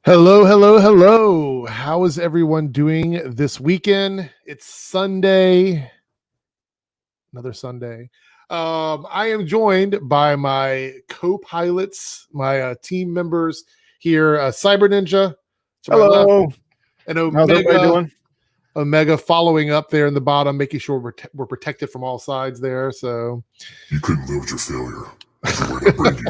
Hello, hello, hello. How is everyone doing this weekend? It's Sunday, another Sunday. I am joined by my co-pilots, my team members here, Syberninja to my left, Hello. and How's everybody doing? Omega following up there in the bottom, making sure we're protected from all sides there. So you couldn't live with your failure. So we're gonna bring you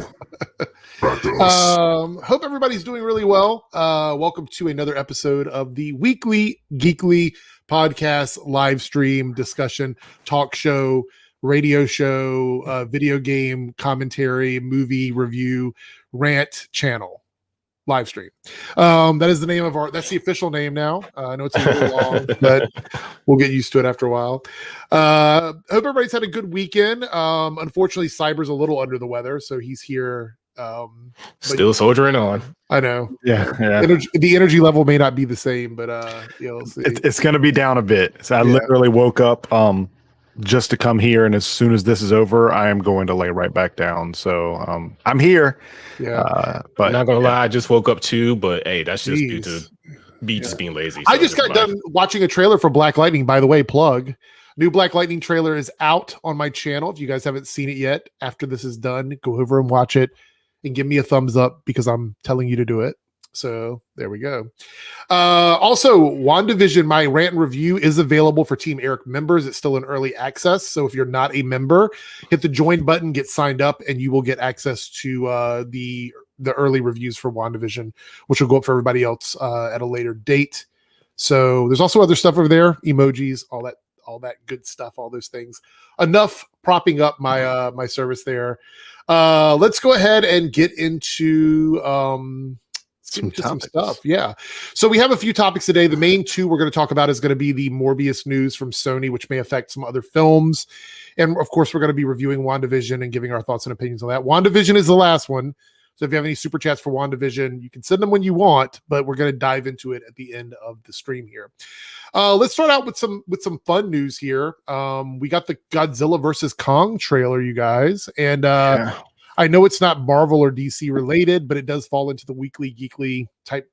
back to us. Hope everybody's doing really well. Welcome to another episode of the weekly Geekly podcast, live stream, discussion, talk show, radio show, video game commentary, movie review, rant channel. Live stream. That is the name of that's the official name now. I know it's a little long, but we'll get used to it after a while. Hope everybody's had a good weekend. Unfortunately, Cyber's a little under the weather, so he's here. Still soldiering on. I know. Yeah. The energy level may not be the same, but we'll see. It's going to be down a bit. So I literally woke up just to come here, and as soon as this is over, I am going to lay right back down. So I'm here. Yeah. But not gonna lie, I just woke up too, but hey, that's just due to just being lazy. I just got done watching a trailer for Black Lightning, by the way, plug. New Black Lightning trailer is out on my channel. If you guys haven't seen it yet, after this is done, go over and watch it and give me a thumbs up because I'm telling you to do it. So there we go. Also, WandaVision, my rant and review is available for Team Eric members. It's still in early access. So if you're not a member, hit the join button, get signed up, and you will get access to the early reviews for WandaVision, which will go up for everybody else at a later date. So there's also other stuff over there, emojis, all that good stuff, all those things. Enough propping up my my service there. Let's go ahead and get into some stuff. Yeah. So we have a few topics today. The main two we're going to talk about is going to be the Morbius news from Sony, which may affect some other films. And of course, we're going to be reviewing WandaVision and giving our thoughts and opinions on that. WandaVision is the last one. So if you have any super chats for WandaVision, you can send them when you want, but we're going to dive into it at the end of the stream here. Let's start out with some fun news here. We got the Godzilla versus Kong trailer, you guys. And I know it's not Marvel or DC related, but it does fall into the weekly geekly type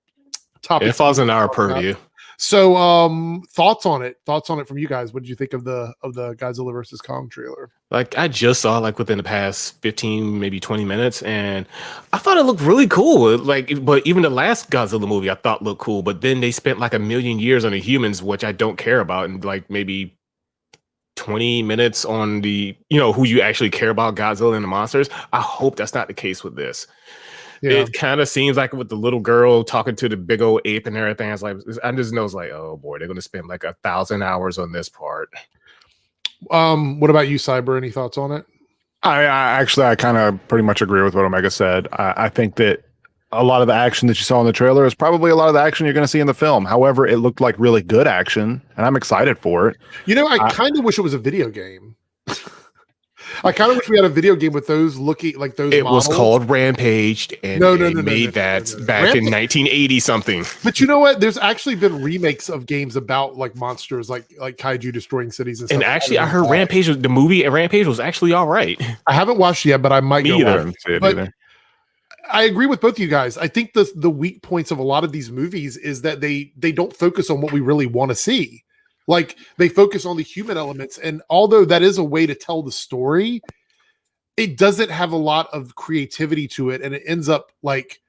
topic. It falls in our purview. So thoughts on it from you guys. What did you think of the Godzilla versus Kong trailer? Like I just saw within the past 15, maybe 20 minutes, and I thought it looked really cool. But even the last Godzilla movie I thought looked cool, but then they spent like a million years on the humans, which I don't care about, and like maybe 20 minutes on the who you actually care about, Godzilla and the monsters. I hope that's not the case with this. Yeah. It kind of seems like with the little girl talking to the big old ape and everything. I just know it's like, oh boy, they're going to spend like 1,000 hours on this part. What about you, Cyber? Any thoughts on it? I kind of pretty much agree with what Omega said. I think that a lot of the action that you saw in the trailer is probably a lot of the action you're going to see in the film. However, it looked like really good action, and I'm excited for it. I kind of wish it was a video game. I kind of wish we had a video game with those looking like those. It models. Was called Rampage, and they made that back in 1980 something. But you know what? There's actually been remakes of games about like monsters, like kaiju destroying cities and stuff. And actually, I heard Rampage, the movie Rampage, was actually all right. I haven't watched it yet, but I might go watch it. But I agree with both of you guys. I think the weak points of a lot of these movies is that they don't focus on what we really want to see. Like they focus on the human elements, and although that is a way to tell the story, it doesn't have a lot of creativity to it, and it ends up like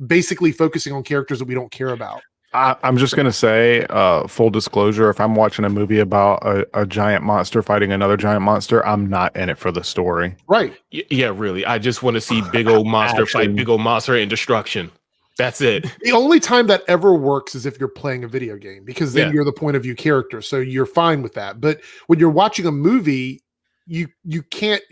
basically focusing on characters that we don't care about. I'm just gonna say, full disclosure: if I'm watching a movie about a giant monster fighting another giant monster, I'm not in it for the story. Right? Yeah, really. I just want to see big old monster fight big old monster and destruction. That's it. The only time that ever works is if you're playing a video game, because then you're the point of view character, so you're fine with that. But when you're watching a movie, you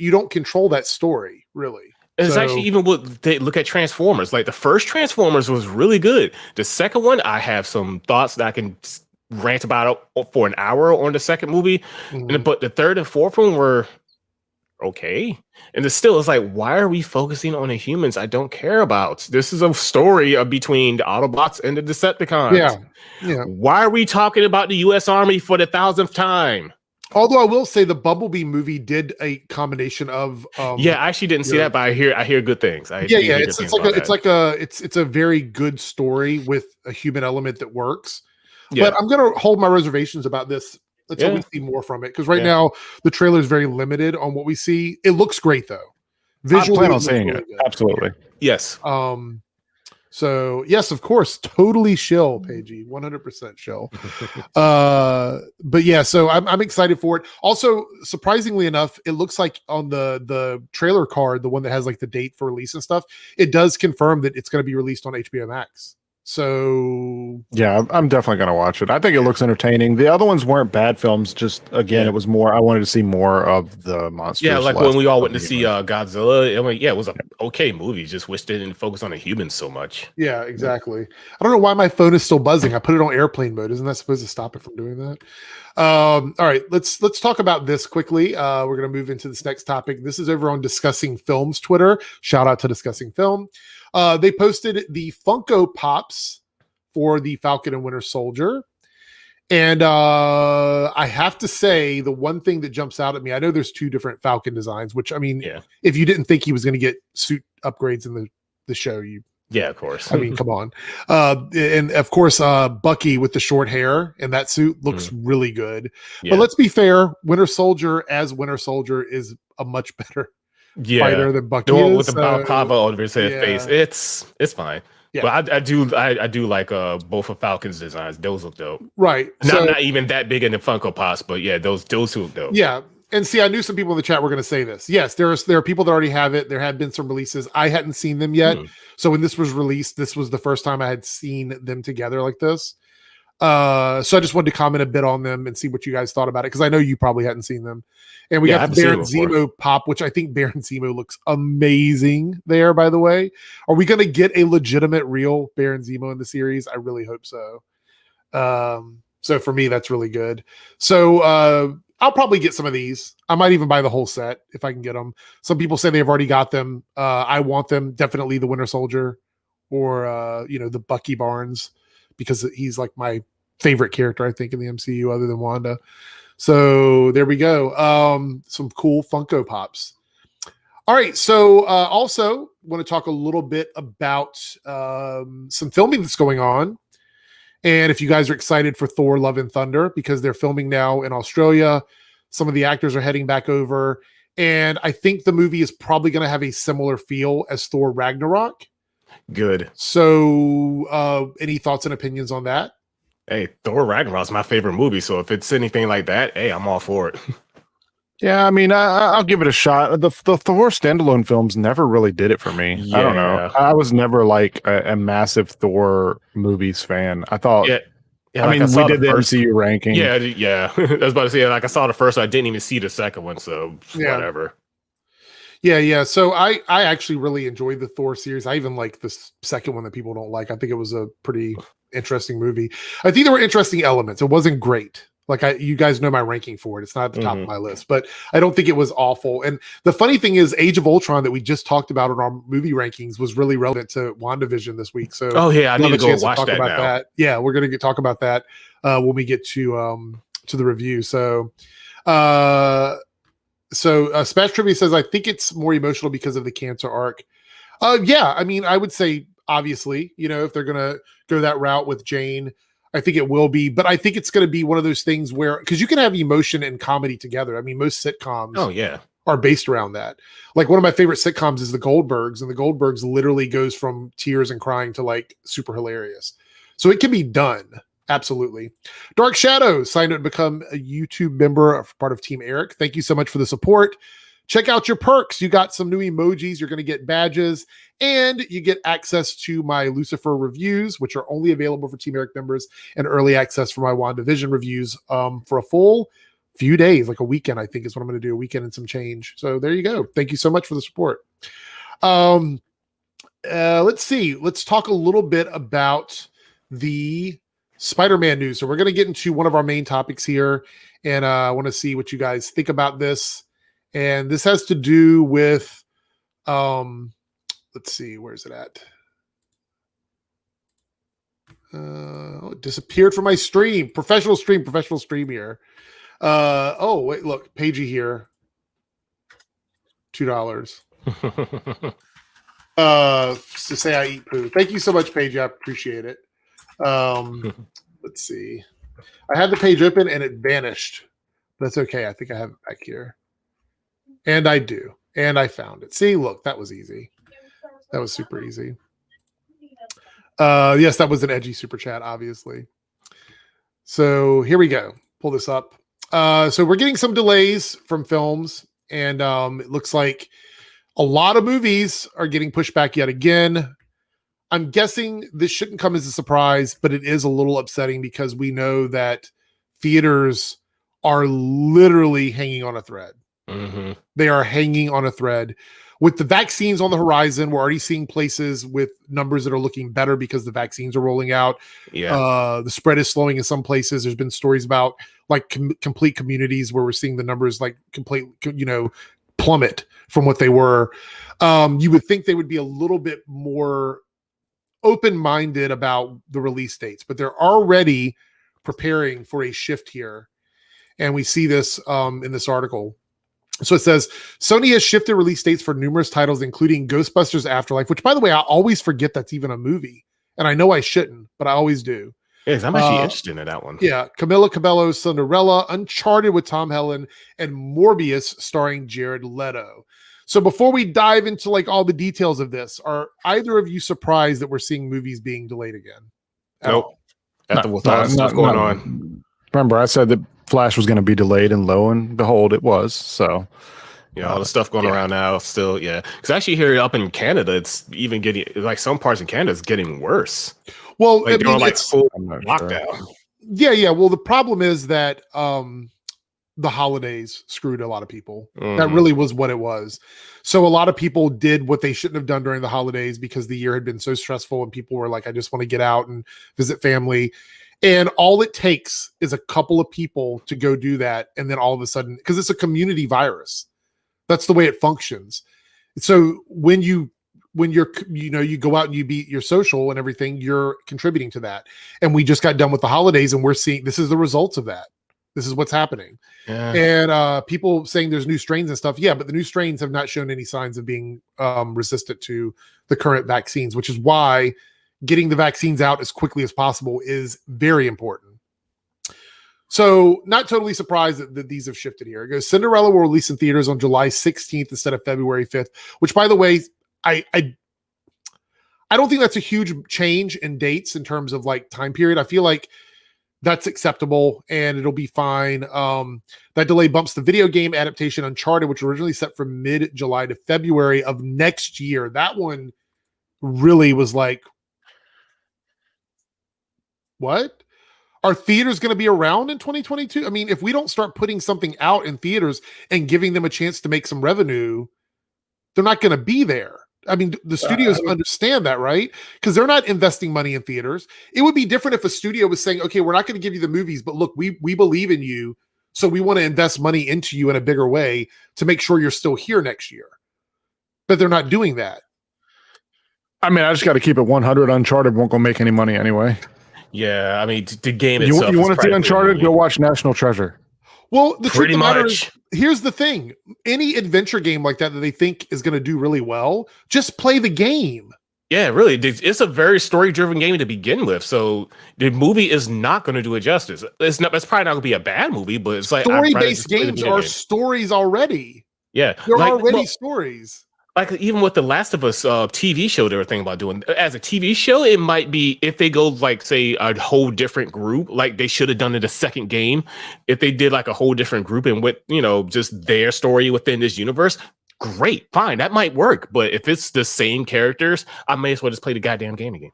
don't control that story really. It's actually even what they look at Transformers. Like the first Transformers was really good. The second one, I have some thoughts that I can rant about for an hour on the second movie. Mm-hmm. But the third and fourth one were okay. And it's like, why are we focusing on the humans I don't care about? This is a story between the Autobots and the Decepticons. Yeah. Why are we talking about the U.S. Army for the 1,000th time? Although I will say the Bumblebee movie did a combination of Yeah, I actually didn't see that, but I hear good things. I yeah, did hear good it's things like about it's that. like it's a very good story with a human element that works. Yeah, But I'm gonna hold my reservations about this until we yeah, see more from it, because right yeah. now the trailer is very limited on what we see. It looks great though. I Visually, plan it on looks seeing really it. good. Absolutely. Yes. So yes, of course, totally shill, Pagey, 100% shill. But yeah, so I'm excited for it. Also, surprisingly enough, it looks like on the trailer card, the one that has like the date for release and stuff, it does confirm that it's going to be released on HBO Max. So Yeah, I'm definitely going to watch it. I think it looks entertaining. The other ones weren't bad films. Just again, Yeah. it was more. I wanted to see more of the monsters. Yeah, like less when we all of went to the see humans. Godzilla. I mean, yeah, it was a okay movie. Just wish they didn't focus on the humans so much. yeah, exactly. I don't know why my phone is still buzzing. I put it on airplane mode. Isn't that supposed to stop it from doing that? All right, let's talk about this quickly. We're gonna move into this next topic. This is over on Discussing Films Twitter. Shout out to Discussing Film. They posted the Funko Pops for the Falcon and Winter Soldier. And I have to say, the one thing that jumps out at me, I know there's two different Falcon designs, which I mean, Yeah. if you didn't think he was going to get suit upgrades in the show, you Yeah, of course. I mean, come on. And of course, Bucky with the short hair and that suit looks really good. Yeah. But let's be fair, Winter Soldier as Winter Soldier is a much better fighter than Bucky The one is. with the balaclava over his head yeah. face. It's fine. Yeah. But I do like both of Falcon's designs. Those look dope. Right. Not even that big in the Funko Pops, but yeah, those look dope. Yeah. And see, I knew some people in the chat were going to say this. Yes, there are people that already have it. There have been some releases. I hadn't seen them yet. So when this was released, this was the first time I had seen them together like this. So I just wanted to comment a bit on them and see what you guys thought about it, because I know you probably hadn't seen them. And we got the Baron Zemo pop, which I think Baron Zemo looks amazing there, by the way. Are we going to get a legitimate, real Baron Zemo in the series? I really hope so. So for me, that's really good. So I'll probably get some of these. I might even buy the whole set if I can get them. Some people say they've already got them. I want them. Definitely the Winter Soldier or, the Bucky Barnes, because he's like my favorite character, I think, in the MCU other than Wanda. So there we go. Some cool Funko Pops. All right. So also want to talk a little bit about some filming that's going on. And if you guys are excited for Thor Love and Thunder, because they're filming now in Australia, some of the actors are heading back over. And I think the movie is probably going to have a similar feel as Thor Ragnarok. Good. So any thoughts and opinions on that? Hey, Thor Ragnarok's my favorite movie. So if it's anything like that, hey, I'm all for it. Yeah, I mean, I'll give it a shot. The Thor standalone films never really did it for me. I don't know. I was never like a massive Thor movies fan. I thought, I mean, we did the MCU ranking. Yeah. I was about to say, like, I saw the first one. I didn't even see the second one, so whatever. Yeah. So I actually really enjoyed the Thor series. I even like the second one that people don't like. I think it was a pretty interesting movie. I think there were interesting elements. It wasn't great. Like you guys know my ranking for it. It's not at the top of my list, but I don't think it was awful. And the funny thing is, Age of Ultron that we just talked about in our movie rankings was really relevant to WandaVision this week. So I need to go watch that now. That. Yeah, we're gonna talk about that when we get to the review. So Smash Trivia says, I think it's more emotional because of the cancer arc. Yeah, I mean, I would say obviously, if they're gonna go that route with Jane, I think it will be, but I think it's going to be one of those things where, because you can have emotion and comedy together. I mean, most sitcoms are based around that. Like one of my favorite sitcoms is The Goldbergs, and The Goldbergs literally goes from tears and crying to like super hilarious. So it can be done. Absolutely. Dark Shadows signed up to become a YouTube member, part of Team Eric. Thank you so much for the support. Check out your perks. You got some new emojis. You're going to get badges, and you get access to my Lucifer reviews, which are only available for Team Eric members, and early access for my WandaVision reviews for a full few days, like a weekend, I think is what I'm going to do, a weekend and some change. So there you go. Thank you so much for the support. Let's see. Let's talk a little bit about the Spider-Man news. So we're going to get into one of our main topics here, and I want to see what you guys think about this. And this has to do with, let's see, where's it at? It disappeared from my stream. Professional stream here. Oh wait, look, Pagey here. $2. To say I eat poo. Thank you so much, Paige. I appreciate it. Let's see. I had the page open and it vanished. That's okay. I think I have it back here. And I do. And I found it. See, look, that was easy. That was super easy. Yes, that was an edgy super chat, obviously. So here we go. Pull this up. So we're getting some delays from films, and it looks like a lot of movies are getting pushed back yet again. I'm guessing this shouldn't come as a surprise, but it is a little upsetting because we know that theaters are literally hanging on a thread. Mm-hmm. They are hanging on a thread. With the vaccines on the horizon, we're already seeing places with numbers that are looking better because the vaccines are rolling out. Yeah. The spread is slowing in some places. There's been stories about like complete communities where we're seeing the numbers like plummet from what they were. You would think they would be a little bit more open-minded about the release dates, but they're already preparing for a shift here. And we see this in this article. So it says, Sony has shifted release dates for numerous titles, including Ghostbusters Afterlife, which, by the way, I always forget that's even a movie. And I know I shouldn't, but I always do. Yes, I'm actually interested in that one. Yeah, Camila Cabello's Cinderella, Uncharted with Tom Holland, and Morbius starring Jared Leto. So before we dive into like all the details of this, are either of you surprised that we're seeing movies being delayed again? Nope. After what's going on. Remember, I said that Flash was going to be delayed, and lo and behold, it was. So, all the stuff going around now still, because actually here up in Canada, it's even getting, like some parts in Canada, it's getting worse. Well, like, they're like full lockdown. Sure. Yeah. Well, the problem is that the holidays screwed a lot of people. Mm-hmm. That really was what it was. So a lot of people did what they shouldn't have done during the holidays because the year had been so stressful and people were like, I just want to get out and visit family. And all it takes is a couple of people to go do that. And then all of a sudden, because it's a community virus, that's the way it functions. So when you're, you go out and you be your social and everything, you're contributing to that. And we just got done with the holidays and we're seeing, this is the results of that. This is what's happening. Yeah. And people saying there's new strains and stuff. Yeah, but the new strains have not shown any signs of being resistant to the current vaccines, which is why getting the vaccines out as quickly as possible is very important. So not totally surprised that these have shifted here. It goes, Cinderella will release in theaters on July 16th instead of February 5th, which, by the way, I don't think that's a huge change in dates in terms of like time period. I feel like that's acceptable and it'll be fine. That delay bumps the video game adaptation Uncharted, which was originally set from mid-July to February of next year. That one really was like, what? Are theaters going to be around in 2022? I mean, if we don't start putting something out in theaters and giving them a chance to make some revenue, they're not going to be there. I mean, the studios understand that, right? Because they're not investing money in theaters. It would be different if a studio was saying, okay, we're not going to give you the movies, but look, we believe in you, so we want to invest money into you in a bigger way to make sure you're still here next year. But they're not doing that. I mean, I just got to keep it 100. Uncharted won't go make any money anyway. Yeah, I mean, the game itself. You want to see Uncharted? Go watch National Treasure. Well, the truth of the matter much. is, here's the thing. Any adventure game like that they think is going to do really well, just play the game. Yeah, really. It's a very story-driven game to begin with. So the movie is not going to do it justice. It's probably not going to be a bad movie, but it's like story-based games are stories already. Yeah. They're already stories. Like even with the Last of Us TV show, they were thinking about doing as a TV show. It might be if they go like say a whole different group, like they should have done it a second game. If they did like a whole different group and with just their story within this universe, great, fine, that might work. But if it's the same characters, I may as well just play the goddamn game again.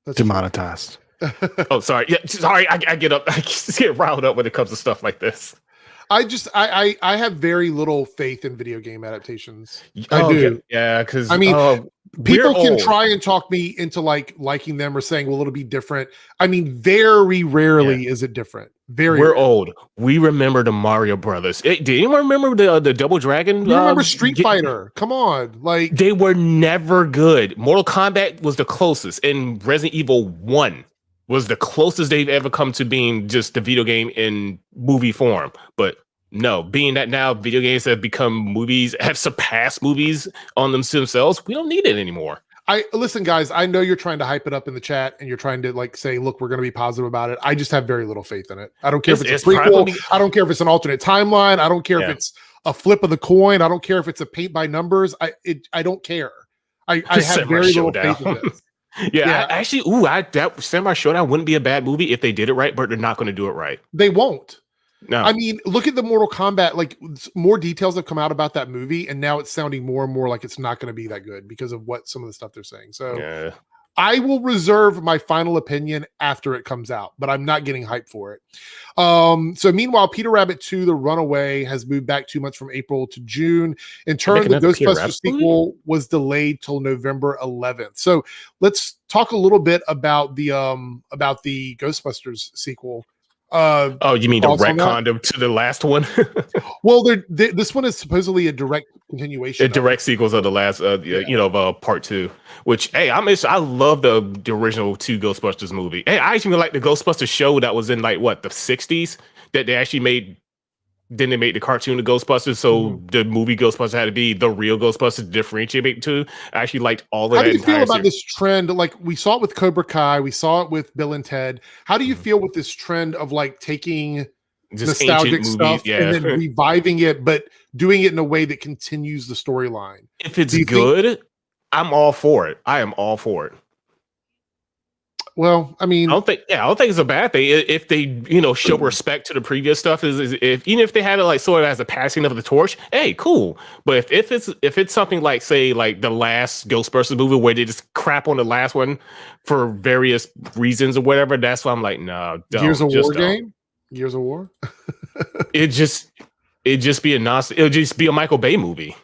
That's demonetized. Oh, sorry. Yeah, sorry. I get riled up when it comes to stuff like this. I have very little faith in video game adaptations. I do. Okay. Yeah, because I mean, people can old. try and talk me into liking them or saying, well, it'll be different. I mean, very rarely is it different. We're rarely. Old. We remember the Mario Brothers. Do anyone remember the Double Dragon? You remember Street Fighter? Come on, like they were never good. Mortal Kombat was the closest, and Resident Evil 1 was the closest they've ever come to being just the video game in movie form. But no, being that now video games have become movies, have surpassed movies on themselves, we don't need it anymore. Listen, guys, I know you're trying to hype it up in the chat and you're trying to like say, look, we're going to be positive about it. I just have very little faith in it. I don't care if it's a prequel. I don't care if it's an alternate timeline. I don't care if it's a flip of the coin. I don't care if it's a paint by numbers. I don't care. I have very little faith in this. Yeah. Actually, that Samurai Showdown wouldn't be a bad movie if they did it right, but they're not going to do it right. They won't. No. I mean, look at the Mortal Kombat. Like, more details have come out about that movie, and now it's sounding more and more like it's not going to be that good because of what some of the stuff they're saying. So I will reserve my final opinion after it comes out, but I'm not getting hyped for it. So meanwhile, Peter Rabbit 2, The Runaway, has moved back 2 months from April to June. In turn, the Ghostbusters sequel was delayed till November 11th. So let's talk a little bit about the Ghostbusters sequel. You mean the retcon to the last one? Well, this one is supposedly a direct continuation. A direct sequels of the last, part 2. Which, hey, I love the original 2 Ghostbusters movie. Hey, I actually like the Ghostbusters show that was in the 60s that they actually made. Then they made the cartoon of Ghostbusters, so the movie Ghostbusters had to be the real Ghostbusters to differentiate it to. I actually liked all of that. How do you feel about this trend? Like, we saw it with Cobra Kai, we saw it with Bill and Ted. How do you feel with this trend of like taking just nostalgic stuff and then reviving it, but doing it in a way that continues the storyline? If it's good, I'm all for it. I am all for it. Well, I mean, I don't think it's a bad thing if they, show respect to the previous stuff. Even if they had it like sort of as a passing of the torch, hey, cool. But if it's something like, say, like the last Ghostbusters movie where they just crap on the last one for various reasons or whatever, that's why I'm like, no. Gears of War game, Gears of War. It'd just be a Michael Bay movie.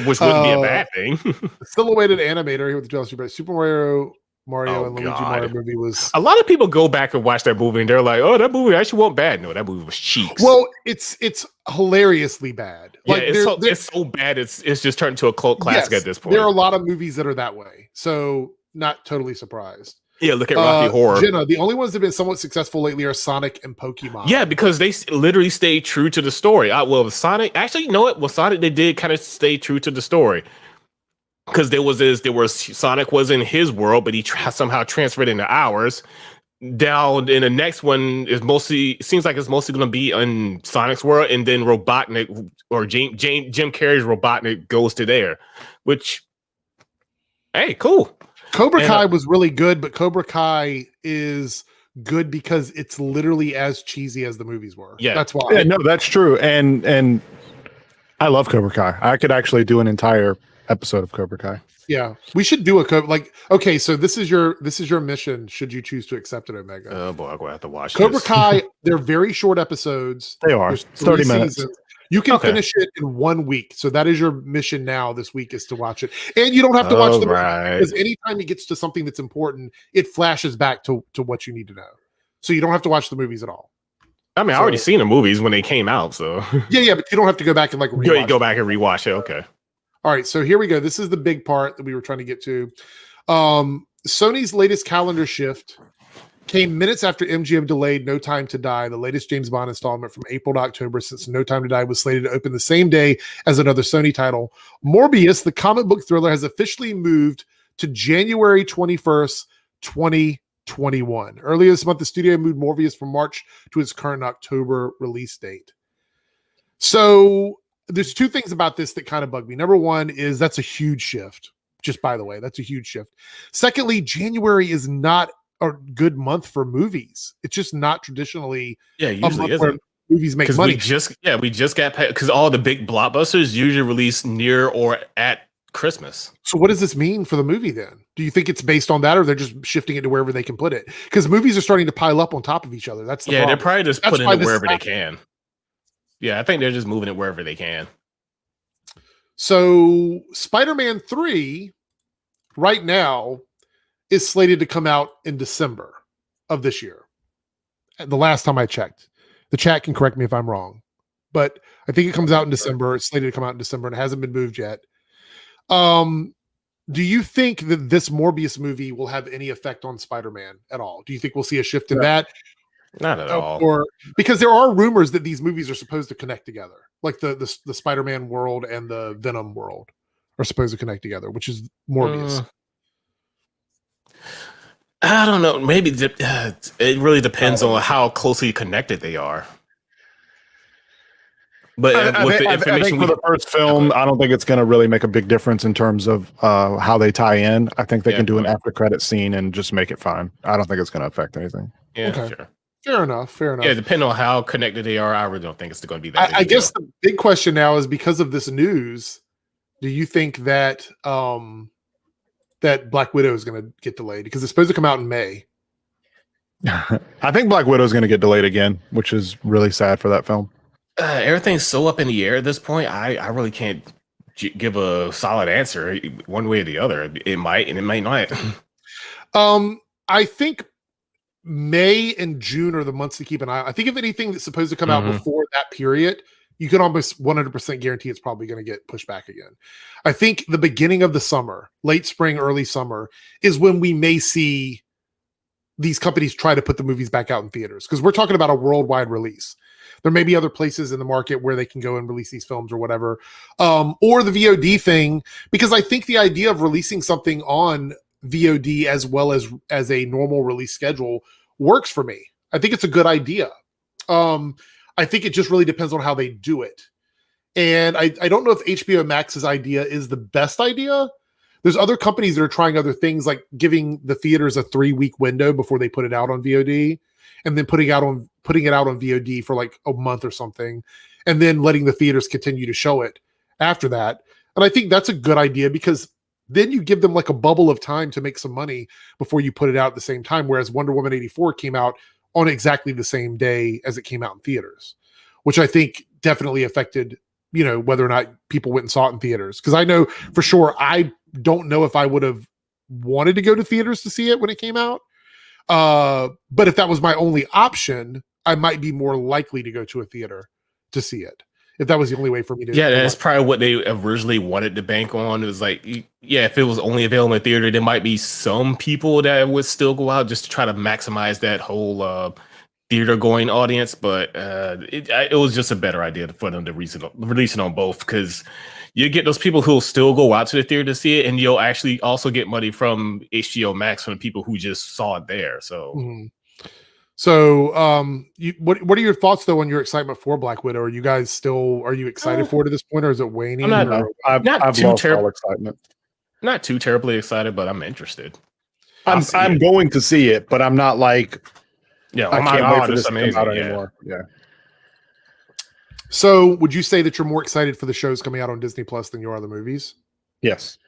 Which wouldn't be a bad thing. Silhouetted animator here with the jealousy, but Super Mario and Luigi Mario movie was. A lot of people go back and watch that movie and they're like, "Oh, that movie actually wasn't bad." No, that movie was cheeks. Well, it's hilariously bad. Like, it's so bad. It's just turned into a cult classic at this point. There are a lot of movies that are that way, so not totally surprised. Yeah, look at Rocky Horror. Jenna, the only ones that have been somewhat successful lately are Sonic and Pokemon. Yeah, because they literally stayed true to the story. Sonic, actually, you know what? Well, Sonic, they did kind of stay true to the story. Because Sonic was in his world, but he somehow transferred into ours. Down in the next one seems like it's mostly going to be in Sonic's world, and then Robotnik or Jim Carrey's Robotnik goes to there. Which, hey, cool. Cobra Kai was really good, but Cobra Kai is good because it's literally as cheesy as the movies were. Yeah, that's why. Yeah, no, that's true. And I love Cobra Kai. I could actually do an entire episode of Cobra Kai. Yeah, we should do okay, so this is your mission should you choose to accept it, Omega. Oh boy, I'm gonna have to watch Cobra Kai. They're very short episodes. They are 30 minutes. Seasons. You can finish it in 1 week. So that is your mission now this week, is to watch it. And you don't have to watch the movie, because anytime it gets to something that's important, it flashes back to what you need to know. So you don't have to watch the movies at all. I mean, I already seen the movies when they came out, so yeah, but you don't have to go back and go back and rewatch it. Okay. All right, so here we go. This is the big part that we were trying to get to. Sony's latest calendar shift came minutes after MGM delayed No Time to Die, the latest James Bond installment, from April to October, since No Time to Die was slated to open the same day as another Sony title. Morbius, the comic book thriller, has officially moved to January 21st, 2021. Earlier this month, the studio moved Morbius from March to its current October release date. So there's two things about this that kind of bug me. Number one is that's a huge shift. Just by the way, that's a huge shift. Secondly, January is not a good month for movies. It's just not traditionally usually where movies make money. We just got paid because all the big blockbusters usually release near or at Christmas. So what does this mean for the movie then? Do you think it's based on that, or they're just shifting it to wherever they can put it? Because movies are starting to pile up on top of each other. That's the problem. They're probably just putting it wherever they can. Yeah, I think they're just moving it wherever they can. So Spider-Man 3 right now is slated to come out in December of this year. The last time I checked. The chat can correct me if I'm wrong. But I think it comes out in December. It's slated to come out in December and it hasn't been moved yet. Do you think that this Morbius movie will have any effect on Spider-Man at all? Do you think we'll see a shift in that? Not at all. Or because there are rumors that these movies are supposed to connect together, like the Spider-Man world and the Venom world are supposed to connect together, which is Morbius. I don't know. Maybe it really depends on how closely connected they are. But I think for the first film, I don't think it's going to really make a big difference in terms of how they tie in. I think they can do an after credit scene and just make it fine. I don't think it's going to affect anything. Yeah, okay. Sure. Fair enough. Yeah, depending on how connected they are, I really don't think it's going to be that. I guess the big question now is, because of this news, do you think that that Black Widow is going to get delayed, because it's supposed to come out in May? I think Black Widow is going to get delayed again, which is really sad for that film. Everything's so up in the air at this point. I really can't give a solid answer one way or the other. It might and it might not. I think May and June are the months to keep an eye on. I think if anything that's supposed to come out before that period, you can almost 100% guarantee it's probably going to get pushed back again. I think the beginning of the summer, late spring, early summer, is when we may see these companies try to put the movies back out in theaters, because we're talking about a worldwide release. There may be other places in the market where they can go and release these films or whatever, or the VOD thing, because I think the idea of releasing something on VOD as well as a normal release schedule works for me. I think it's a good idea. I think it just really depends on how they do it. And I don't know if HBO Max's idea is the best idea. There's other companies that are trying other things, like giving the theaters a 3-week window before they put it out on VOD, and then putting it out on VOD for like a month or something, and then letting the theaters continue to show it after that. And I think that's a good idea, because then you give them like a bubble of time to make some money before you put it out at the same time. Whereas Wonder Woman 84 came out on exactly the same day as it came out in theaters, which I think definitely affected, whether or not people went and saw it in theaters. Because I know for sure, I don't know if I would have wanted to go to theaters to see it when it came out. But if that was my only option, I might be more likely to go to a theater to see it, if that was the only way for me to. Yeah, that's probably what they originally wanted to bank on. It was like, yeah, if it was only available in theater, there might be some people that would still go out just to try to maximize that whole theater going audience. But it was just a better idea for them to release it on both, because you get those people who'll still go out to the theater to see it, and you'll actually also get money from HBO Max from the people who just saw it there. So. Mm-hmm. So, what are your thoughts though on your excitement for Black Widow? Are you excited for it at this point, or is it waning? I've lost all excitement. Not too terribly excited, but I'm interested. I'm going to see it, but I'm not like, I can't wait for this to come out anymore. Yeah. So, would you say that you're more excited for the shows coming out on Disney Plus than you are the movies? Yes.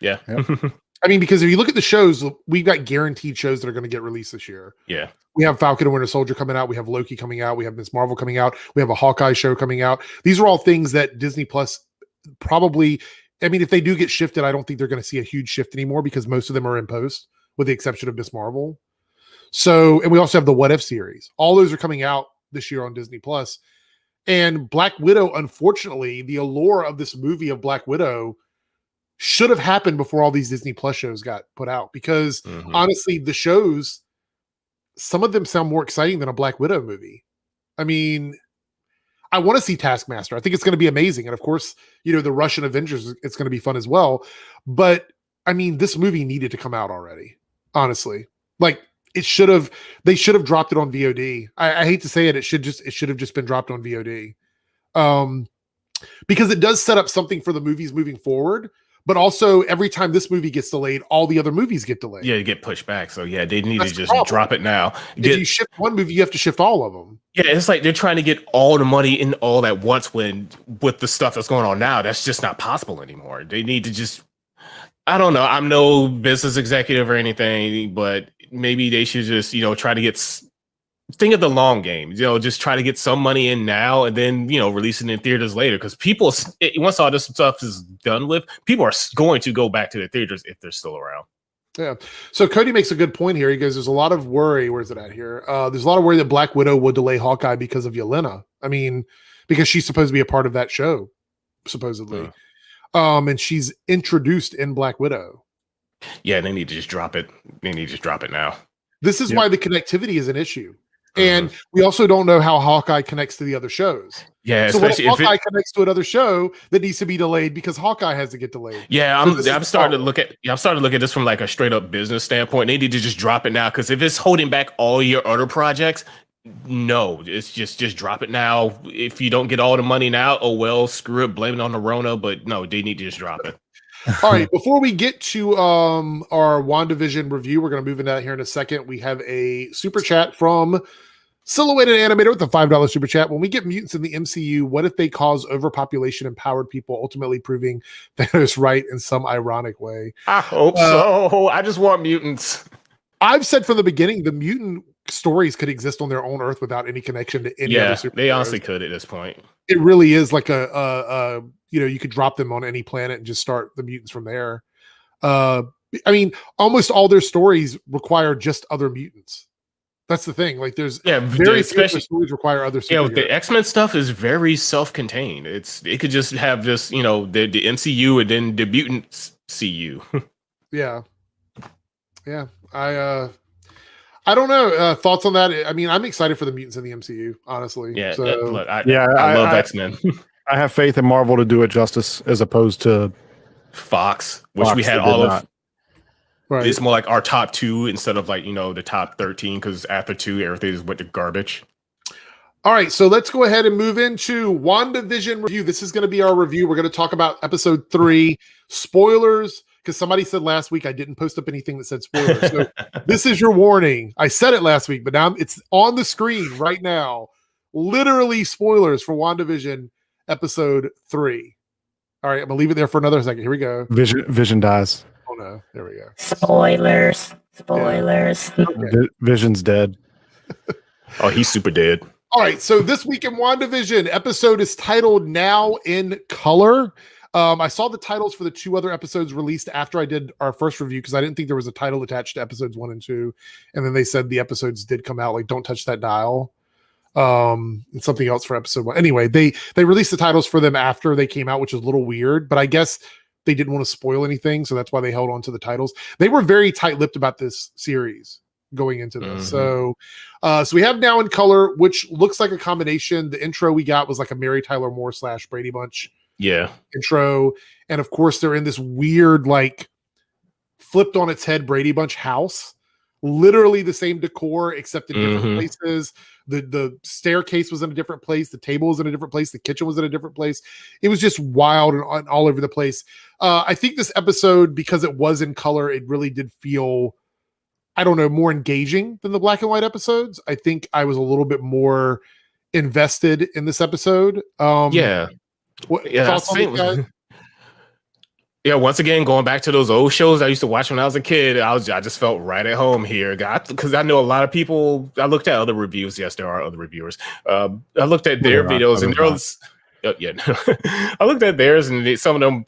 Yeah. Yep. I mean, because if you look at the shows, we've got guaranteed shows that are going to get released this year. Yeah. We have Falcon and Winter Soldier coming out. We have Loki coming out. We have Ms. Marvel coming out. We have a Hawkeye show coming out. These are all things that Disney Plus probably, if they do get shifted, I don't think they're going to see a huge shift anymore, because most of them are in post, with the exception of Ms. Marvel. So, and we also have the What If series. All those are coming out this year on Disney Plus. And Black Widow, unfortunately, the allure of this movie of Black Widow should have happened before all these Disney Plus shows got put out, because honestly, the shows, some of them sound more exciting than a Black Widow movie. I want to see Taskmaster. I think it's going to be amazing. And of course, the Russian Avengers, it's going to be fun as well. But this movie needed to come out already. Honestly, like they should have dropped it on VOD. I hate to say it. It should have just been dropped on VOD. Because it does set up something for the movies moving forward. But also, every time this movie gets delayed, all the other movies get delayed. Yeah, you get pushed back. So yeah, they need to just drop it now. If you shift one movie, you have to shift all of them. Yeah, it's like they're trying to get all the money in all at once, when with the stuff that's going on now, that's just not possible anymore. They need to just, I don't know. I'm no business executive or anything, but maybe they should just, try to think of the long game, just try to get some money in now, and then, release it in theaters later. Because people, once all this stuff is done with, people are going to go back to the theaters if they're still around. Yeah. So Cody makes a good point here. He goes, there's a lot of worry. Where's it at here? There's a lot of worry that Black Widow will delay Hawkeye because of Yelena. Because she's supposed to be a part of that show, supposedly. And she's introduced in Black Widow. Yeah, they need to just drop it. They need to just drop it now. This is why the connectivity is an issue. And we also don't know how Hawkeye connects to the other shows. Yeah, so especially if Hawkeye connects to another show that needs to be delayed because Hawkeye has to get delayed. Yeah, I'm starting to look at this from like a straight up business standpoint. They need to just drop it now, because if it's holding back all your other projects, no, it's just drop it now. If you don't get all the money now, oh well, screw it, blame it on the Rona. But no, they need to just drop it. All right, before we get to our WandaVision review, we're going to move into that here in a second. We have a super chat from Silhouetted Animator with a $5 super chat. When we get mutants in the MCU, what if they cause overpopulation empowered people, ultimately proving Thanos right in some ironic way? I hope so. I just want mutants. I've said from the beginning, the mutant stories could exist on their own Earth without any connection to any other superheroes. They honestly could at this point. It really is like a you could drop them on any planet and just start the mutants from there. I mean, almost all their stories require just other mutants. That's the thing. Like, there's very few stories require other superheroes. Yeah, with the X-Men stuff is very self-contained. It could just have this, the MCU and then the mutants CU. Yeah. I don't know. Thoughts on that? I mean, I'm excited for the mutants in the MCU, honestly. Yeah. So, look, I love X-Men. I have faith in Marvel to do it justice, as opposed to Fox, which we had all of. Right. It's more like our top 2 instead of like, the top 13, because after 2, everything just went to garbage. All right, so let's go ahead and move into WandaVision review. This is going to be our review. We're going to talk about episode 3. Spoilers, because somebody said last week I didn't post up anything that said spoilers. So this is your warning. I said it last week, but now it's on the screen right now. Literally spoilers for WandaVision episode 3. All right, I'm going to leave it there for another second. Here we go. Vision dies. Oh no, there we go. Spoilers. Yeah. Okay. Vision's dead. Oh, he's super dead. All right, so this week in WandaVision, episode is titled Now in Color. I saw the titles for the 2 other episodes released after I did our first review, because I didn't think there was a title attached to episodes 1 and 2. And then they said the episodes did come out, like Don't Touch That Dial. And something else for episode 1. Anyway, they released the titles for them after they came out, which is a little weird, but I guess they didn't want to spoil anything, so that's why they held on to the titles. They were very tight-lipped about this series going into this. So we have Now in Color, which looks like a combination. The intro we got was like a Mary Tyler Moore / Brady Bunch intro, and of course they're in this weird, like, flipped on its head Brady Bunch house. Literally the same decor except in different places. The staircase was in a different place. The table was in a different place. The kitchen was in a different place. It was just wild and all over the place. I think this episode, because it was in color, it really did feel, I don't know, more engaging than the black and white episodes. I think I was a little bit more invested in this episode. Thoughts on it, guys? Yeah, once again, going back to those old shows I used to watch when I was a kid, I just felt right at home here. Because I know a lot of people. I looked at other reviews. Yes, there are other reviewers. I looked at their videos, and there was. I looked at theirs, and some of them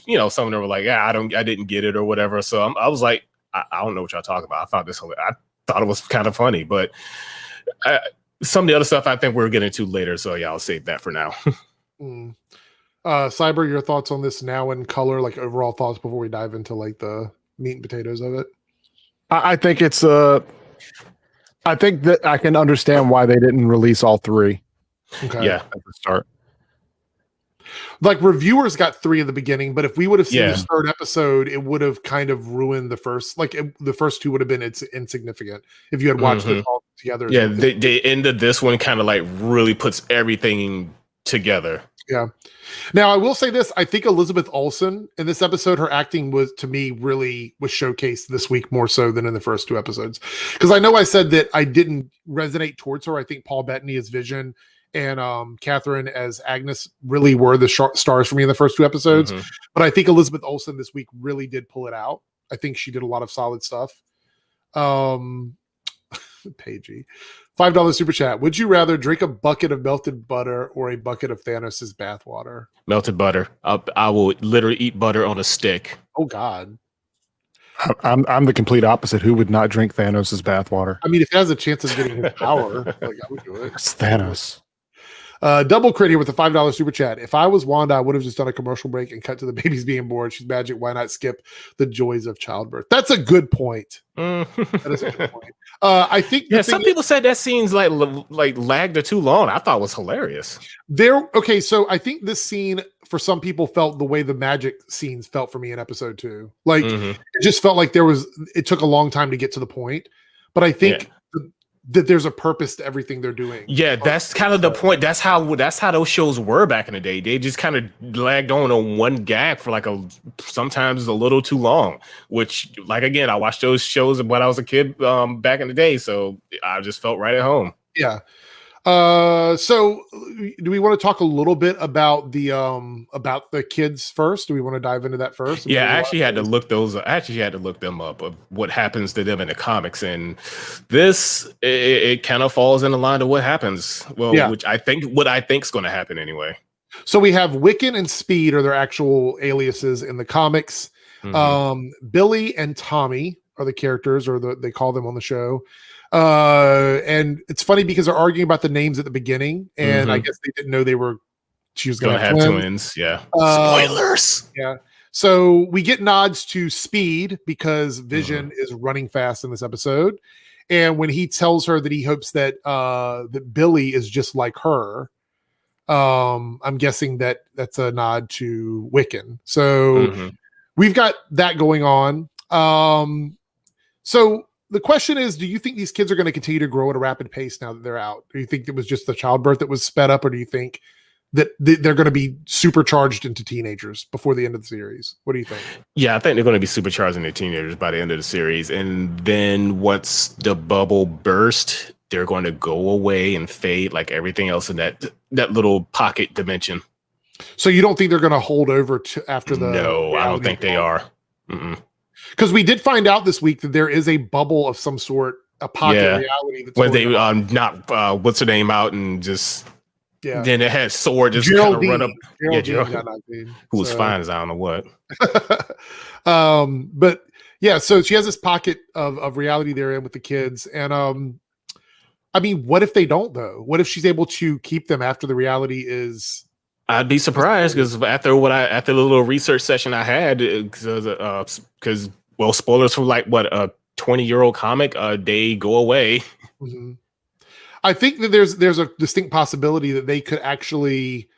were like, "Yeah, I didn't get it" or whatever. So I was like, I don't know what y'all talking about. I thought it was kind of funny, but some of the other stuff I think we're getting to later. So yeah, I'll save that for now. Cyber, your thoughts on this Now in Color, like overall thoughts before we dive into like the meat and potatoes of it? I think it's I think that I can understand why they didn't release all 3. Okay. Yeah, at the start. Like, reviewers got 3 in the beginning, but if we would have seen this 3rd episode, it would have kind of ruined the first. Like, the first 2 would have been insignificant if you had watched it all together. Yeah, they ended this one kind of like really puts everything together. Yeah. Now, I will say this. I think Elizabeth Olsen in this episode, her acting was showcased this week more so than in the first 2 episodes. Because I know I said that I didn't resonate towards her. I think Paul Bettany as Vision and Catherine as Agnes really were the stars for me in the first 2 episodes. But I think Elizabeth Olsen this week really did pull it out. I think she did a lot of solid stuff. Pagey. $5 super chat. Would you rather drink a bucket of melted butter or a bucket of Thanos' bathwater? Melted butter. I will literally eat butter on a stick. Oh God. I'm the complete opposite. Who would not drink Thanos' bathwater? I mean, if it has a chance of getting his power, like, I would do it. It's Thanos. Double Crit here with the $5 super chat. If I was Wanda, I would have just done a commercial break and cut to the babies being born. She's magic. Why not skip the joys of childbirth? That's a good point. That is a good point. I think some people said that scene's like lagged or too long. I thought it was hilarious. Okay, so I think this scene for some people felt the way the magic scenes felt for me in episode 2. Like it just felt like it took a long time to get to the point. But I think that there's a purpose to everything they're doing. Yeah, that's kind of the point. That's how those shows were back in the day. They just kind of lagged on one gag for sometimes a little too long. Which, again, I watched those shows when I was a kid back in the day, so I just felt right at home. Yeah. So do we want to talk a little bit about the kids first? Do we want to dive into that first? Yeah, I actually had to look them up of what happens to them in the comics, and this it kind of falls in the line of what happens. Well, which I think is going to happen anyway. So we have Wiccan and Speed are their actual aliases in the comics. Billy and Tommy are the characters, or they call them on the show. And it's funny because they're arguing about the names at the beginning, and I guess they didn't know she was going to have twins. Yeah. Spoilers. Yeah. So we get nods to Speed because Vision is running fast in this episode. And when he tells her that he hopes that Billy is just like her, I'm guessing that's a nod to Wiccan. So we've got that going on. So the question is, do you think these kids are going to continue to grow at a rapid pace now that they're out? Do you think it was just the childbirth that was sped up, or do you think that they're going to be supercharged into teenagers before the end of the series? What do you think? Yeah, I think they're going to be supercharged into teenagers by the end of the series. And then once the bubble burst, they're going to go away and fade like everything else in that little pocket dimension. So you don't think they're going to hold over to after the... No, I don't think they are. Because we did find out this week that there is a bubble of some sort, a pocket reality. That's when they knocked what's her name out and just then it had Sword just kind of run up. Geraldine who was fine as I don't know what. But yeah, so she has this pocket of reality they're in with the kids, and I mean, what if they don't though? What if she's able to keep them after the reality is? I'd be surprised because after the little research session I had, because spoilers for a 20-year-old comic, they go away. I think that there's a distinct possibility that they could actually,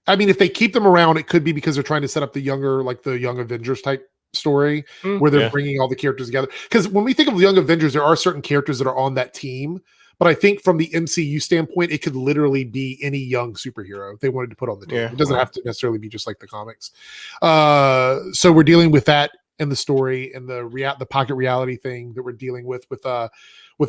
I mean, if they keep them around, it could be because they're trying to set up the Young Avengers type story where they're bringing all the characters together. Because when we think of the Young Avengers, there are certain characters that are on that team. But I think from the MCU standpoint, it could literally be any young superhero they wanted to put on the team. It doesn't have to necessarily be just like the comics. So we're dealing with that in the story and the pocket reality thing that we're dealing with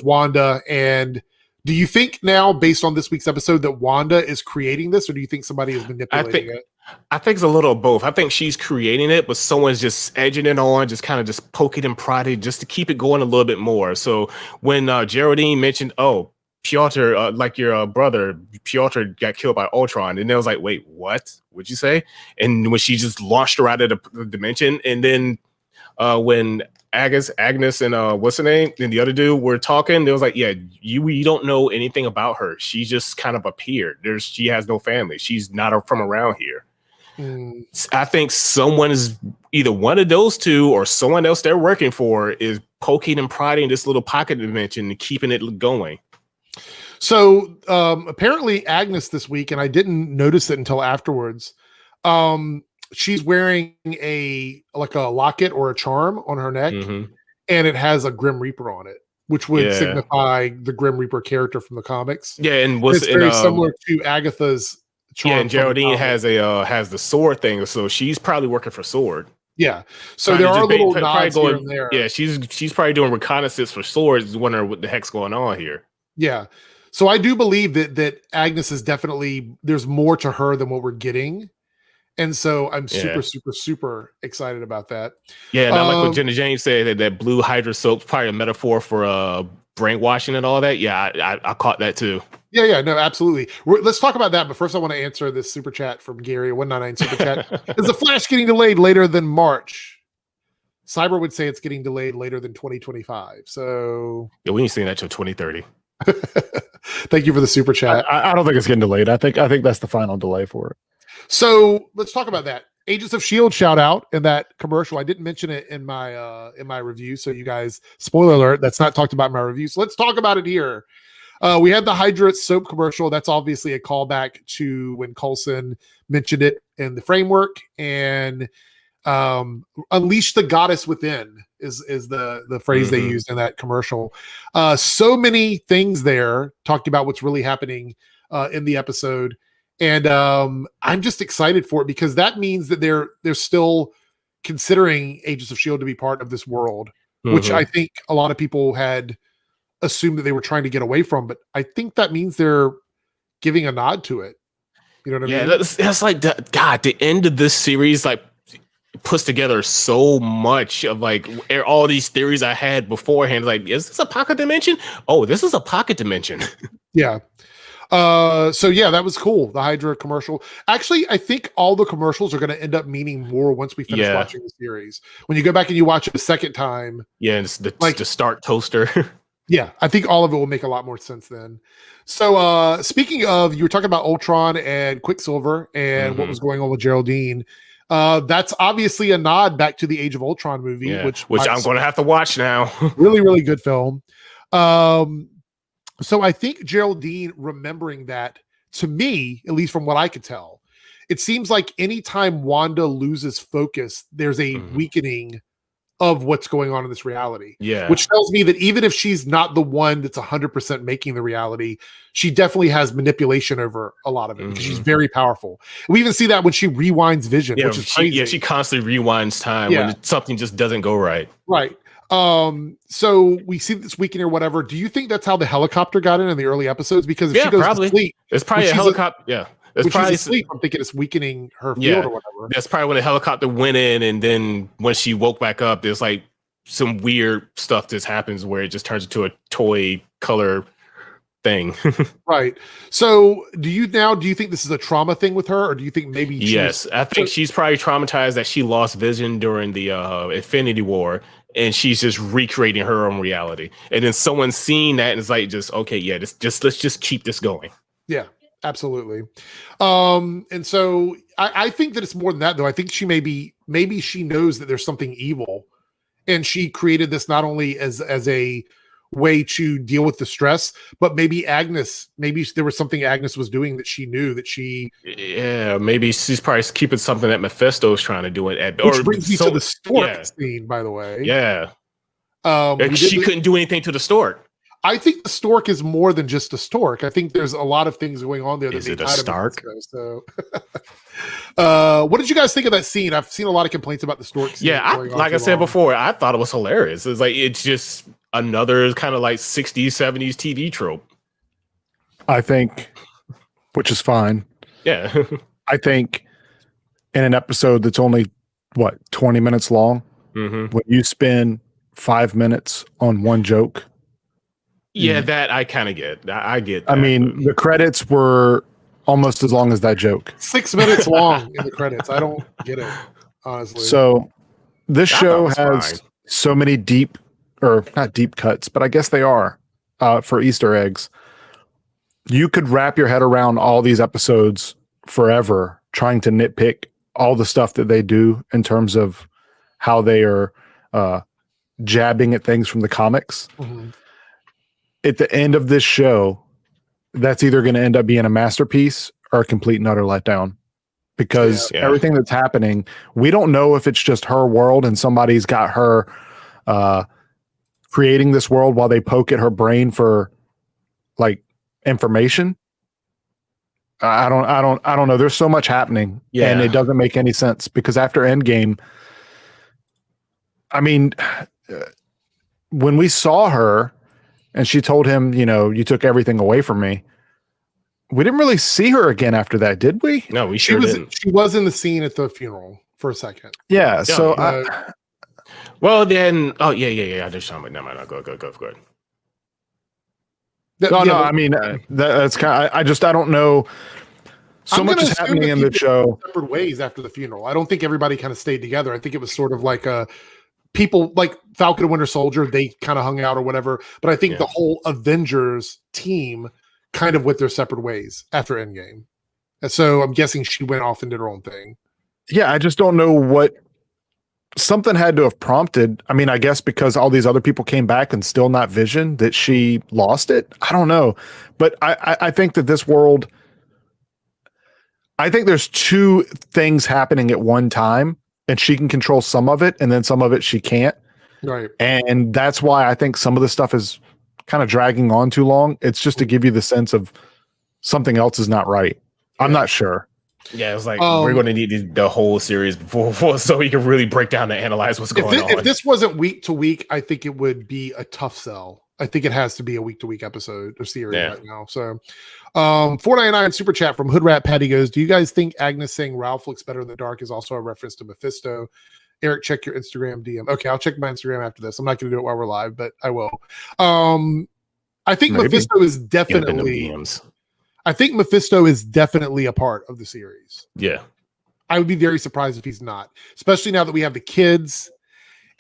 Wanda. And do you think now, based on this week's episode, that Wanda is creating this, or do you think somebody is manipulating it? I think it's a little of both. I think she's creating it, but someone's just edging it on, just kind of just poking and prodding just to keep it going a little bit more. So when Geraldine mentioned, Piotr, like your brother, Piotr got killed by Ultron, and it was like, wait, what? What'd you say? And when she just launched her out of the dimension, and then when Agnes and what's her name and the other dude were talking, they was like, yeah, you don't know anything about her. She just kind of appeared. She has no family. She's not from around here. I think someone is either one of those two or someone else they're working for is poking and prodding this little pocket dimension and keeping it going. So apparently Agnes this week, and I didn't notice it until afterwards, she's wearing a locket or a charm on her neck, and it has a Grim Reaper on it, which would signify the Grim Reaper character from the comics. Yeah, and it's very similar to Agatha's charm. Yeah, and Geraldine has the sword thing, so she's probably working for Sword. Yeah, so there are little nods here and there. Yeah, she's probably doing reconnaissance for Swords, wondering what the heck's going on here. Yeah, so I do believe that Agnes is definitely, there's more to her than what we're getting. And so I'm super excited about that. Yeah, and I like what Jenna James said, that blue Hydra soap's probably a metaphor for brainwashing and all that. Yeah, I caught that too. Yeah, no, absolutely. Let's talk about that. But first, I want to answer this super chat from Gary, 199 super chat. Is the Flash getting delayed later than March? Cyber would say it's getting delayed later than 2025. So yeah, we ain't seeing that till 2030. Thank you for the super chat. I don't think it's getting delayed. I think that's the final delay for it. So let's talk about that. Agents of S.H.I.E.L.D. shout out in that commercial. I didn't mention it in my review. So you guys, spoiler alert, that's not talked about in my review. So let's talk about it here. We had the Hydra soap commercial. That's obviously a callback to when Coulson mentioned it in the framework, and unleash the goddess within is the phrase they used in that commercial. So many things there talking about what's really happening in the episode. And I'm just excited for it because that means that they're still considering Agents of S.H.I.E.L.D. to be part of this world, which I think a lot of people had assumed that they were trying to get away from. But I think that means they're giving a nod to it. You know what I mean? Yeah, that's like God. The end of this series like puts together so much of like all these theories I had beforehand. Like, is this a pocket dimension? Oh, this is a pocket dimension. Yeah. So yeah, that was cool. The Hydra commercial. Actually, I think all the commercials are going to end up meaning more once we finish watching the series. When you go back and you watch it a second time. Yeah, and it's the Stark toaster. Yeah, I think all of it will make a lot more sense then. So speaking of, you were talking about Ultron and Quicksilver and what was going on with Geraldine. That's obviously a nod back to the Age of Ultron movie, which I'm going to have to watch now. Really, really good film. So I think Geraldine remembering that, to me, at least from what I could tell, it seems like anytime Wanda loses focus, there's a weakening of what's going on in this reality. Yeah. Which tells me that even if she's not the one that's 100% making the reality, she definitely has manipulation over a lot of it because she's very powerful. We even see that when she rewinds Vision, which is crazy. She constantly rewinds time when something just doesn't go right. Right. So we see this weekend or whatever. Do you think that's how the helicopter got in the early episodes? Because if she goes to sleep, it's probably a helicopter. It's probably asleep. I'm thinking it's weakening her field or whatever. That's probably when the helicopter went in, and then when she woke back up, there's like some weird stuff that happens where it just turns into a toy color thing. Right. So do you think this is a trauma thing with her, or do you think maybe I think she's probably traumatized that she lost Vision during the Infinity War, and she's just recreating her own reality. And then someone's seeing that and it's like, let's just keep this going. Yeah, absolutely. And so I think that it's more than that, though. I think she maybe she knows that there's something evil, and she created this not only as a way to deal with the stress, but maybe there was something Agnes was doing that she knew that she. Yeah, maybe she's probably keeping something that Mephisto's trying to do which brings me to the stork scene, by the way. Yeah. She couldn't do anything to the stork. I think the stork is more than just a stork. I think there's a lot of things going on there. Is it a Stark? So, what did you guys think of that scene? I've seen a lot of complaints about the stork scene. Yeah, like I said before, I thought it was hilarious. It's just another kind of like 60s, 70s TV trope. I think, which is fine. Yeah. I think in an episode that's only, 20 minutes long, when you spend 5 minutes on one joke. Yeah, that I kind of get. I get that. I mean, the credits were almost as long as that joke. 6 minutes long in the credits. I don't get it, honestly. So this show has so many not deep cuts, but I guess they are for Easter eggs. You could wrap your head around all these episodes forever trying to nitpick all the stuff that they do in terms of how they are jabbing at things from the comics. At the end of this show, that's either going to end up being a masterpiece or a complete and utter letdown, because everything that's happening, we don't know if it's just her world and somebody's got her creating this world while they poke at her brain for like information. I don't know. There's so much happening, and it doesn't make any sense, because after Endgame, I mean, when we saw her and she told him, you took everything away from me, we didn't really see her again after that, did we? No, we didn't. She was in the scene at the funeral for a second. Yeah. So, well, then, I just talking about. Never mind. Go ahead. I mean, that's kind of, I don't know. So much is happening in the show. Separate ways after the funeral. I don't think everybody kind of stayed together. I think it was sort of like people like Falcon and Winter Soldier, they kind of hung out or whatever. But I think the whole Avengers team kind of went their separate ways after Endgame. And so I'm guessing she went off and did her own thing. Yeah, I just don't know what something had to have prompted. I mean, I guess because all these other people came back and still not Vision, that she lost it. I don't know. But I think that this world, I think there's two things happening at one time, and she can control some of it, and then some of it she can't. Right. And that's why I think some of the stuff is kind of dragging on too long. It's just to give you the sense of something else is not right. I'm not sure. Yeah, it's like we're going to need the whole series before so we can really break down and analyze what's going on. If this wasn't week to week, I think it would be a tough sell. I think it has to be a week to week episode or series right now. So, $4.99 super chat from Hoodrat Patty goes, do you guys think Agnes saying Ralph looks better in the dark is also a reference to Mephisto? Eric, check your Instagram DM. Okay, I'll check my Instagram after this. I'm not going to do it while we're live, but I will. I think Mephisto is definitely. I think Mephisto is definitely a part of the series. Yeah. I would be very surprised if he's not, especially now that we have the kids.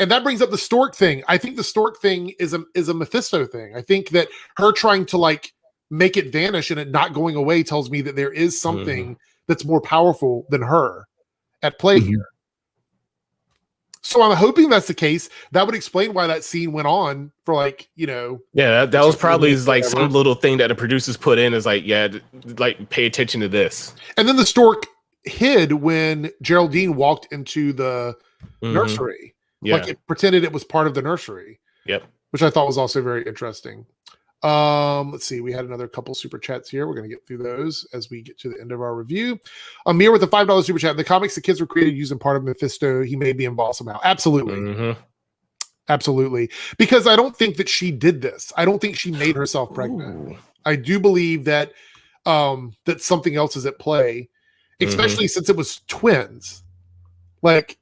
And that brings up the Stork thing. I think the Stork thing is a Mephisto thing. I think that her trying to like make it vanish and it not going away tells me that there is something that's more powerful than her at play here. So I'm hoping that's the case. That would explain why that scene went on for like, that was probably like some little thing that the producers put in is like, like pay attention to this. And then the Stork hid when Geraldine walked into the nursery. Like it pretended it was part of the nursery. Yep. Which I thought was also very interesting. Let's see. We had another couple super chats here. We're going to get through those as we get to the end of our review. Amir with a $5 super chat. In the comics, the kids were created using part of Mephisto. He may be involved somehow. Absolutely. Absolutely. Because I don't think that she did this. I don't think she made herself pregnant. I do believe that that something else is at play, especially since it was twins. Like,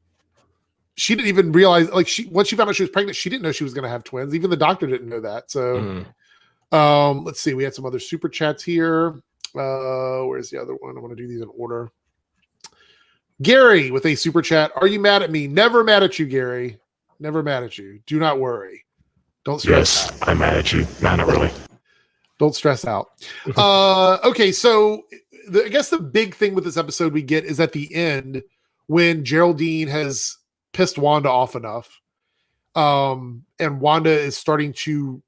she didn't even realize, like, once she found out she was pregnant, she didn't know she was going to have twins. Even the doctor didn't know that. So, let's see. We had some other super chats here. Where's the other one? I want to do these in order. Gary with a super chat. Are you mad at me? Never mad at you, Gary. Never mad at you. Do not worry. Don't stress out. I'm mad at you. Not really. Don't stress out. Okay, so I guess the big thing with this episode we get is at the end when Geraldine has pissed Wanda off enough, and Wanda is starting to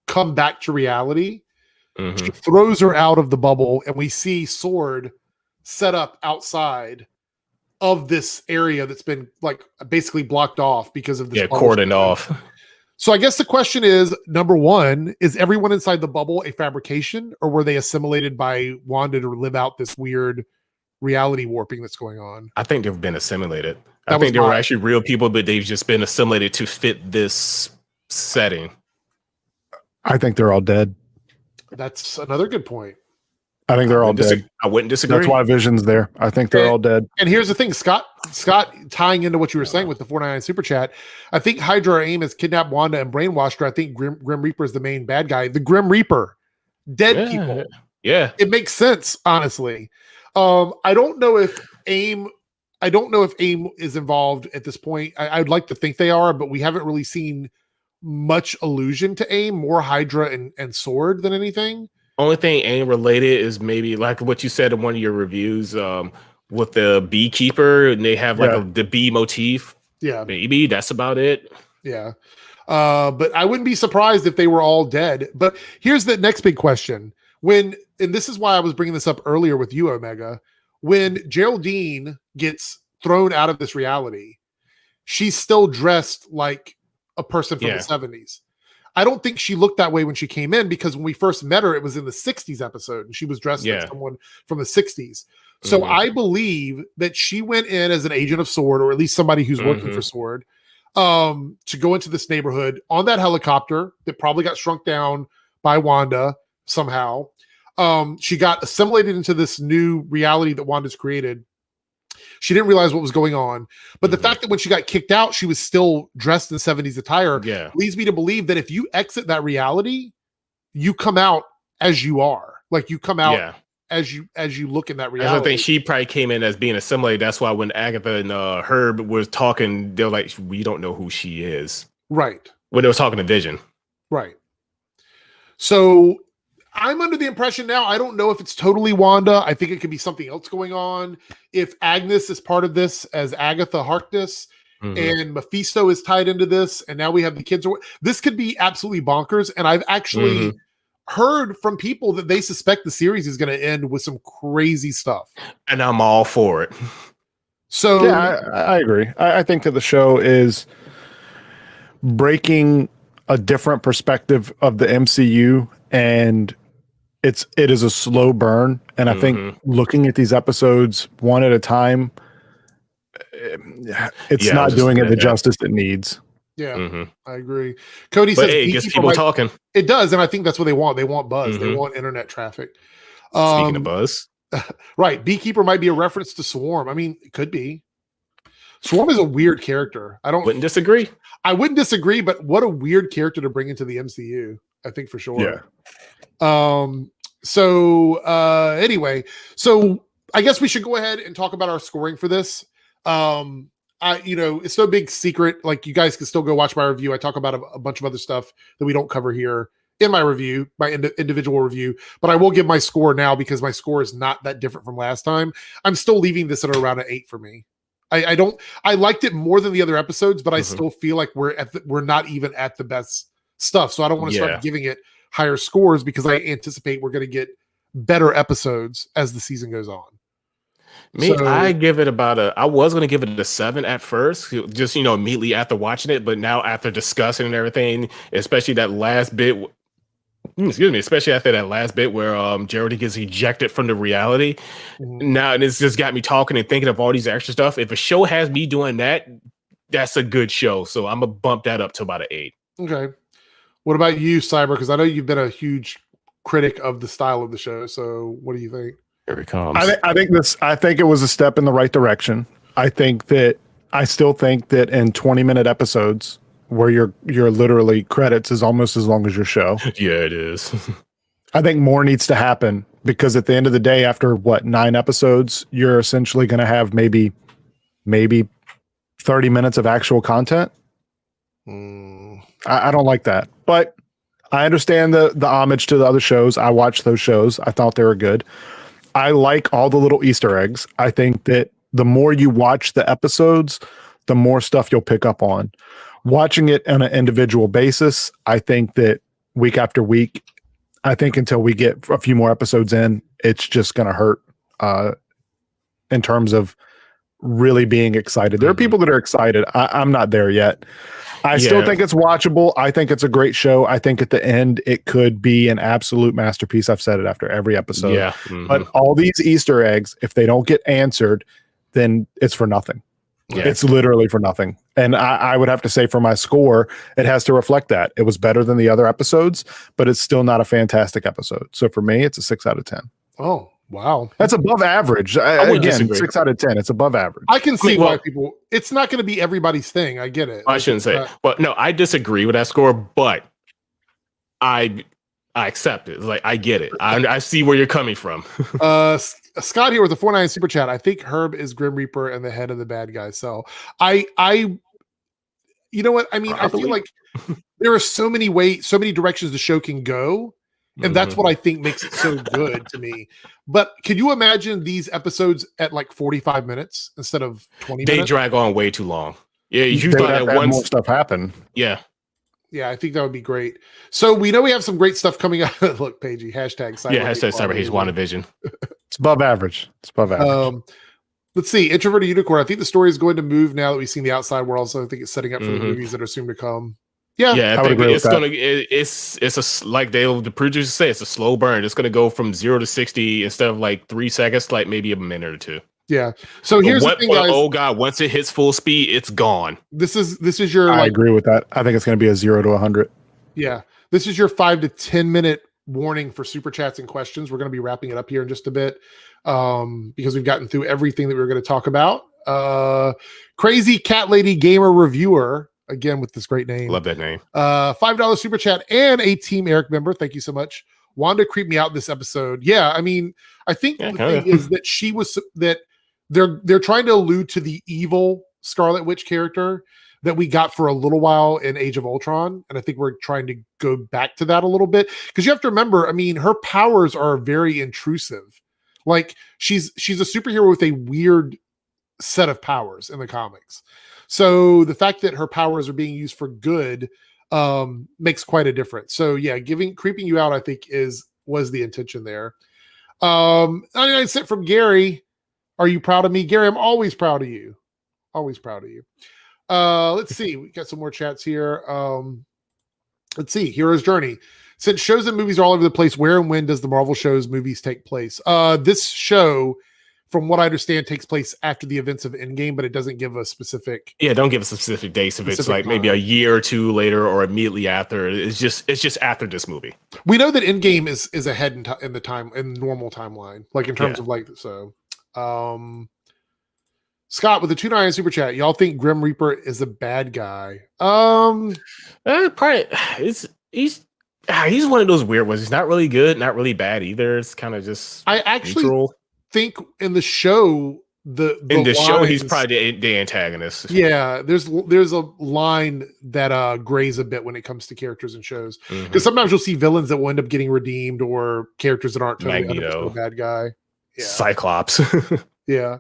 come back to reality. She throws her out of the bubble, and we see Sword set up outside of this area that's been like basically blocked off because of this cordoned off. So I guess the question is, number one, is everyone inside the bubble a fabrication, or were they assimilated by Wanda to live out this weird reality warping that's going on? I think they've been assimilated. I think they were actually real people, but they've just been assimilated to fit this setting. I think they're all dead. That's another good point. I think they're all dead. I wouldn't disagree. That's why Vision's there. I think they're all dead. And here's the thing, Scott, tying into what you were saying with the 499 super chat, I think Hydra or AIM has kidnapped Wanda and brainwashed her. I think Grim Reaper is the main bad guy. The Grim Reaper, dead people. Yeah, it makes sense, honestly. I don't know if AIM is involved at this point. I'd like to think they are, but we haven't really seen much allusion to AIM. More Hydra and Sword than anything. Only thing AIM related is maybe like what you said in one of your reviews with the beekeeper, and they have like the bee motif. Yeah, maybe that's about it. Yeah, but I wouldn't be surprised if they were all dead. But here's the next big question: and this is why I was bringing this up earlier with you, Omega. When Geraldine gets thrown out of this reality, she's still dressed like a person from the 70s. I don't think she looked that way when she came in, because when we first met her, it was in the 60s episode and she was dressed like someone from the 60s. So I believe that she went in as an agent of Sword, or at least somebody who's working for Sword, to go into this neighborhood on that helicopter that probably got shrunk down by Wanda somehow. She got assimilated into this new reality that Wanda's created. She didn't realize what was going on. But the fact that when she got kicked out, she was still dressed in 70s attire leads me to believe that if you exit that reality, you come out as you are. Like, you come out as you look in that I reality. think she probably came in as being assimilated. That's why when Agatha and Herb was talking, they're like, we don't know who she is. Right. When they was talking to Vision. Right. So I'm under the impression now, I don't know if it's totally Wanda. I think it could be something else going on. If Agnes is part of this as Agatha Harkness, and Mephisto is tied into this, and now we have the kids. This could be absolutely bonkers. And I've actually heard from people that they suspect the series is going to end with some crazy stuff. And I'm all for it. So yeah, I agree. I think that the show is breaking a different perspective of the MCU, and it is a slow burn. And I think looking at these episodes one at a time, it's not doing it the justice it needs. Yeah, I agree. Cody says, it gets people talking. It does, and I think that's what they want. They want buzz. They want internet traffic. Speaking of buzz, right? Beekeeper might be a reference to Swarm. I mean, it could be. Swarm is a weird character. Wouldn't disagree. I wouldn't disagree, but what a weird character to bring into the MCU. I think for sure. Yeah. Anyway, so I guess we should go ahead and talk about our scoring for this. It's no big secret. Like, you guys can still go watch my review. I talk about a bunch of other stuff that we don't cover here in my review, my individual review, but I will give my score now because my score is not that different from last time. I'm still leaving this at around an 8 for me. I liked it more than the other episodes, but I still feel like we're not even at the best stuff. So I don't want to start giving it higher scores because I anticipate we're going to get better episodes as the season goes on. I give it I was going to give it a 7 at first, just, immediately after watching it. But now after discussing and everything, especially that last bit, especially after that last bit where Geraldine gets ejected from the reality. Now, and it's just got me talking and thinking of all these extra stuff. If a show has me doing that, that's a good show. So I'm going to bump that up to about an 8. Okay. What about you, Cyber? Because I know you've been a huge critic of the style of the show. So what do you think? Here it comes. I think it was a step in the right direction. I still think that in 20-minute episodes where your literally credits is almost as long as your show. Yeah, it is. I think more needs to happen because at the end of the day, after 9 episodes, you're essentially going to have maybe 30 minutes of actual content. I don't like that, but I understand the homage to the other shows. I watched those shows. I thought they were good. I like all the little Easter eggs. I think that the more you watch the episodes, the more stuff you'll pick up on. Watching it on an individual basis, I think that week after week, I think until we get a few more episodes in, it's just going to hurt in terms of really being excited. There are people that are excited. I'm not there yet. I still think it's watchable. I think it's a great show. I think at the end, it could be an absolute masterpiece. I've said it after every episode. Yeah. But all these Easter eggs, if they don't get answered, then it's for nothing. Yeah. It's literally for nothing. And I would have to say for my score, it has to reflect that. It was better than the other episodes, but it's still not a fantastic episode. So for me, it's a 6 out of 10. Oh, wow. That's above average. Again, disagree. 6 out of 10. It's above average. I can see why people, it's not going to be everybody's thing. I get it. I shouldn't say it. But no, I disagree with that score, but I accept it. Like, I get it. I see where you're coming from. Scott here with a 4.9 super chat. I think Herb is Grim Reaper and the head of the bad guy. So you know what? I mean, I feel like there are so many directions the show can go. And that's what I think makes it so good to me. But can you imagine these episodes at like 45 minutes instead of 20 minutes? They drag on way too long. Yeah, you thought that once more stuff happen. Yeah. Yeah, I think that would be great. So we know we have some great stuff coming up. Look, Paigey, hashtag Cyber. Yeah, hashtag Cyber WandaVision. It's above average. It's above average. Let's see. Introverted Unicorn. I think the story is going to move now that we've seen the outside world. So I think it's setting up for the movies that are soon to come. Yeah, I think it's like the producers say, it's a slow burn. It's gonna go from 0 to 60 instead of like 3 seconds, like maybe a minute or two. Yeah. So here's the thing, guys. Oh God, once it hits full speed, it's gone. This is your. I agree with that. I think it's gonna be a 0 to 100. Yeah, this is your 5 to 10 minute warning for super chats and questions. We're gonna be wrapping it up here in just a bit because we've gotten through everything that we were going to talk about. Crazy Cat Lady Gamer Reviewer. Again, with this great name. Love that name. $5 super chat and a Team Eric member. Thank you so much. Wanda creeped me out this episode. Yeah, I mean, I think the thing is that they're trying to allude to the evil Scarlet Witch character that we got for a little while in Age of Ultron, and I think we're trying to go back to that a little bit, because you have to remember, I mean, her powers are very intrusive. Like she's a superhero with a weird set of powers in the comics. So the fact that her powers are being used for good makes quite a difference. So yeah, creeping you out, I think was the intention there. I sent from Gary. Are you proud of me? Gary, I'm always proud of you. Always proud of you. Let's see. We got some more chats here. Let's see. Hero's Journey. Since shows and movies are all over the place, where and when does the Marvel shows movies take place? This show, from what I understand, takes place after the events of Endgame, but it doesn't give a specific. Yeah, don't give a specific dates. If it's like maybe a year or two later or immediately after, it's just after this movie. We know that Endgame is ahead in the normal timeline, like in terms of like so. Scott with the $2.99 super chat. Y'all think Grim Reaper is a bad guy? Probably he's one of those weird ones. He's not really good, not really bad either. It's kind of just I actually neutral. Think in the show show he's probably the antagonist. Yeah, there's a line that grays a bit when it comes to characters in shows, because sometimes you'll see villains that will end up getting redeemed or characters that aren't totally Magneto, a bad guy. Yeah. Cyclops. Yeah.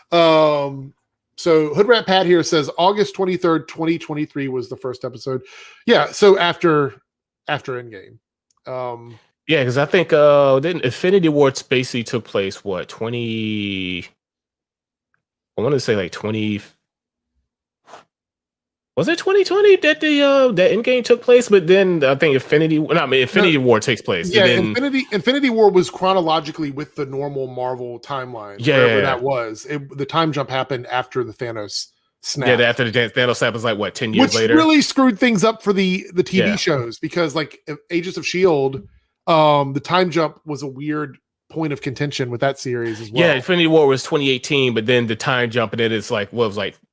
So Hood Rat Pat here says August 23rd, 2023 was the first episode. Yeah, so after Endgame. Yeah, because I think then Infinity War basically took place I want to say like 20. Was it 2020 that that Endgame took place? But then I think Infinity War takes place. Yeah, and then, Infinity War was chronologically with the normal Marvel timeline. Yeah, wherever that was. The time jump happened after the Thanos snap. Yeah, after the Thanos snap was like what 10 years later. Which really screwed things up for the TV shows, because like Agents of S.H.I.E.L.D., the time jump was a weird point of contention with that series as well. Yeah, Infinity War was 2018, but then the time jump in it is like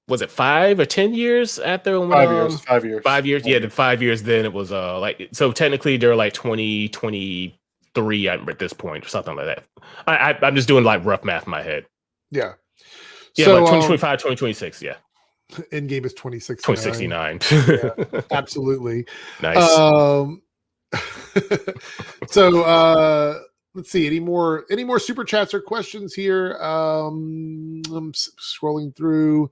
was it 5 or 10 years after? 5 years. 5 years. 5 years. Yeah, the 5 years. Then it was so technically they're like 2023 at this point or something like that. I'm just doing like rough math in my head. Yeah. Yeah, so, like 2025, 2026. Yeah. Endgame is 2069. 2069. Yeah, absolutely. Nice. So let's see, any more super chats or questions here? I'm scrolling through.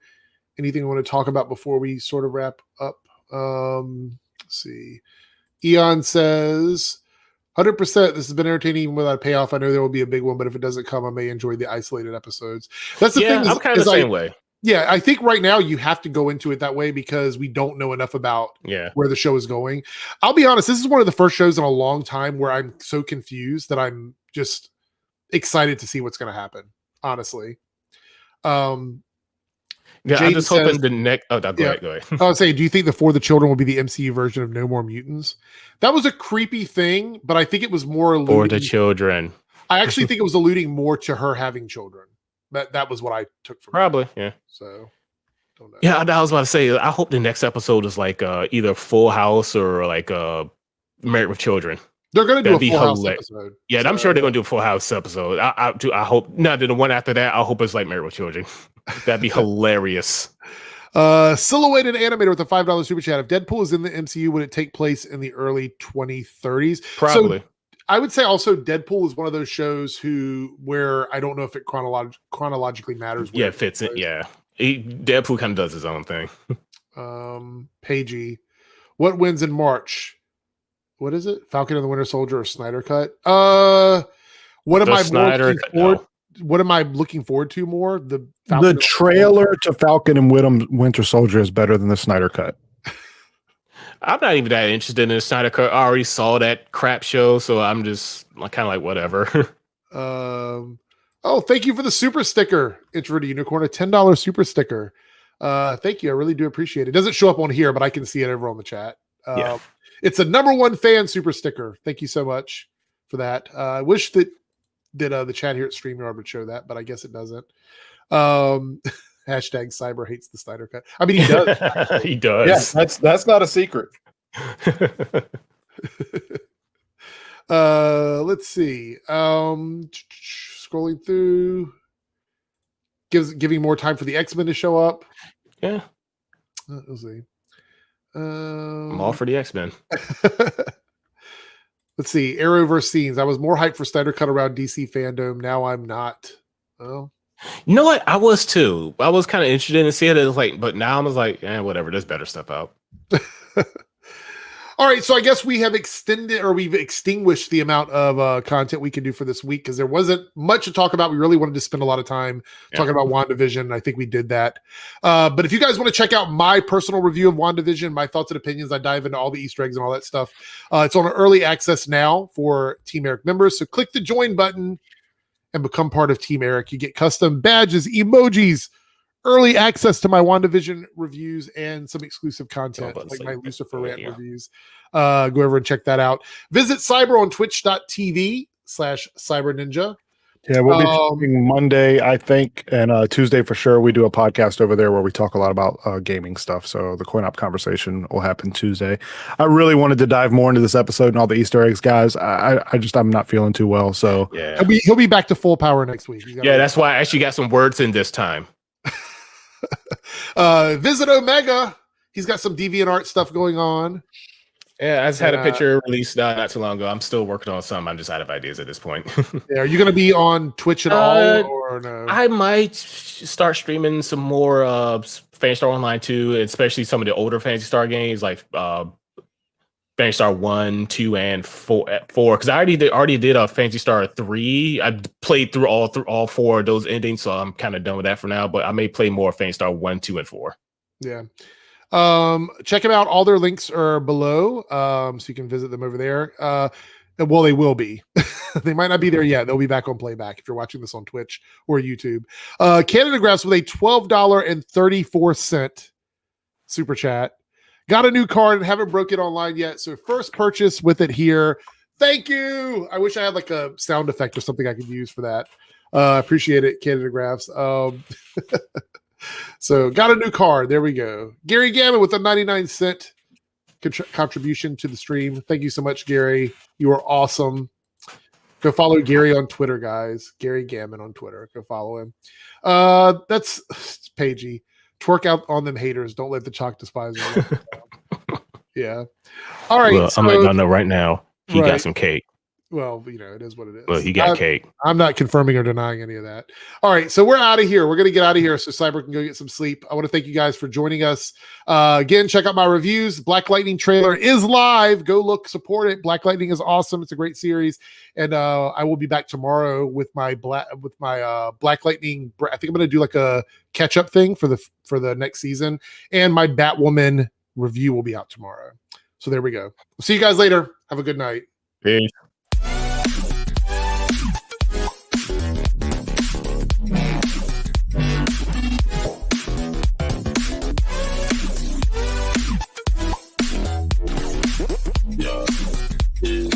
Anything I want to talk about before we sort of wrap up? Let's see. Eon says 100%. This has been entertaining even without a payoff. I know there will be a big one, but if it doesn't come, I may enjoy the isolated episodes. That's the thing. I'm kind of the same way. Yeah, I think right now you have to go into it that way because we don't know enough about where the show is going. I'll be honest, this is one of the first shows in a long time where I'm so confused that I'm just excited to see what's going to happen, honestly. I'm Jaden just hoping says, the next. Oh, go ahead. I was saying, do you think the For the Children will be the MCU version of No More Mutants? That was a creepy thing, but I think it was more alluding, For the Children. I actually think it was alluding more to her having children. That was what I took from probably, it. yeah. So, don't know. Yeah, I was about to say, I hope the next episode is like either Full House or like Married with Children. They're going to do a Full House episode. Yeah, I'm sure they're going to do a Full House episode. I hope. No, the one after that, I hope it's like Married with Children. That'd be hilarious. Silhouetted Animator with a $5 super chat. If Deadpool is in the MCU, would it take place in the early 2030s? Probably. So, I would say also Deadpool is one of those shows where I don't know if it chronologically matters. Yeah, it fits it. Yeah. Deadpool kind of does his own thing. Pagey. What wins in March? What is it? Falcon and the Winter Soldier or Snyder Cut? What am I looking forward to more? The trailer to Falcon and Winter Soldier is better than the Snyder Cut. I'm not even that interested in the Snyder Cut. I already saw that crap show, so I'm just kind of like whatever. Thank you for the super sticker, Introverted Unicorn, a $10 super sticker. Thank you. I really do appreciate it. It doesn't show up on here, but I can see it over on the chat. It's a #1 fan super sticker. Thank you so much for that. I wish that the chat here at StreamYard would show that, but I guess it doesn't. Hashtag Cyber hates the Snyder Cut. I mean, he does. He does. Yeah, that's not a secret. Let's see. Scrolling through, giving more time for the X-Men to show up. Yeah. Let's see. I'm all for the X-Men. Let's see. Arrowverse scenes. I was more hyped for Snyder Cut around DC fandom. Now I'm not. Oh. You know what? I was too. I was kind of interested in seeing it. Like, but now I was like, whatever. There's better stuff out. All right, so I guess we've extinguished the amount of content we can do for this week because there wasn't much to talk about. We really wanted to spend a lot of time talking about WandaVision. I think we did that. But if you guys want to check out my personal review of WandaVision, my thoughts and opinions, I dive into all the Easter eggs and all that stuff. It's on early access now for Team Eric members. So click the join button and become part of Team Eric. You get custom badges, emojis, early access to my WandaVision reviews, and some exclusive content like my Lucifer rant reviews. Go over and check that out. Visit Cyber on twitch.tv/Syberninja. Yeah, we'll be shooting Monday, I think, and Tuesday for sure. We do a podcast over there where we talk a lot about gaming stuff. So the coin op conversation will happen Tuesday. I really wanted to dive more into this episode and all the Easter eggs, guys. I'm not feeling too well. So yeah, he'll be back to full power next week. Yeah, that's why I actually got some words in this time. Visit Omega. He's got some DeviantArt stuff going on. Yeah, I just had a picture released not too long ago. I'm still working on some. I'm just out of ideas at this point. Yeah, are you going to be on Twitch at all, or no? I might start streaming some more Phantasy Star Online 2, especially some of the older Phantasy Star games like Phantasy Star 1, 2, and 4. Because I already did a Phantasy Star 3. I played through all 4 of those endings, so I'm kind of done with that for now. But I may play more Phantasy Star 1, 2, and 4. Yeah. Check them out. All their links are below, so you can visit them over there. Well, they will be. They might not be there yet. They'll be back on playback if you're watching this on Twitch or YouTube. Canada Graphs with a $12.34 super chat. Got a new card and haven't broke it online yet. So first purchase with it here. Thank you. I wish I had like a sound effect or something I could use for that. Appreciate it, Canada Graphs. So got a new card. There we go. Gary Gammon with a 99-cent contribution to the stream. Thank you so much, Gary. You are awesome. Go follow Gary on Twitter, guys. Gary Gammon on Twitter. Go follow him. That's Pagey. Twerk out on them haters. Don't let the chalk despise them. Yeah. All right. Well, I'm letting y'all know right now. He got some cake. Well, it is what it is. Well, he got cake. I'm not confirming or denying any of that. All right, so we're out of here. We're going to get out of here so Cyber can go get some sleep. I want to thank you guys for joining us. Again, check out my reviews. Black Lightning trailer is live. Go look, support it. Black Lightning is awesome. It's a great series. And I will be back tomorrow with my Black Lightning. I think I'm going to do like a catch-up thing for the next season. And my Batwoman review will be out tomorrow. So there we go. We'll see you guys later. Have a good night. Peace. Yeah.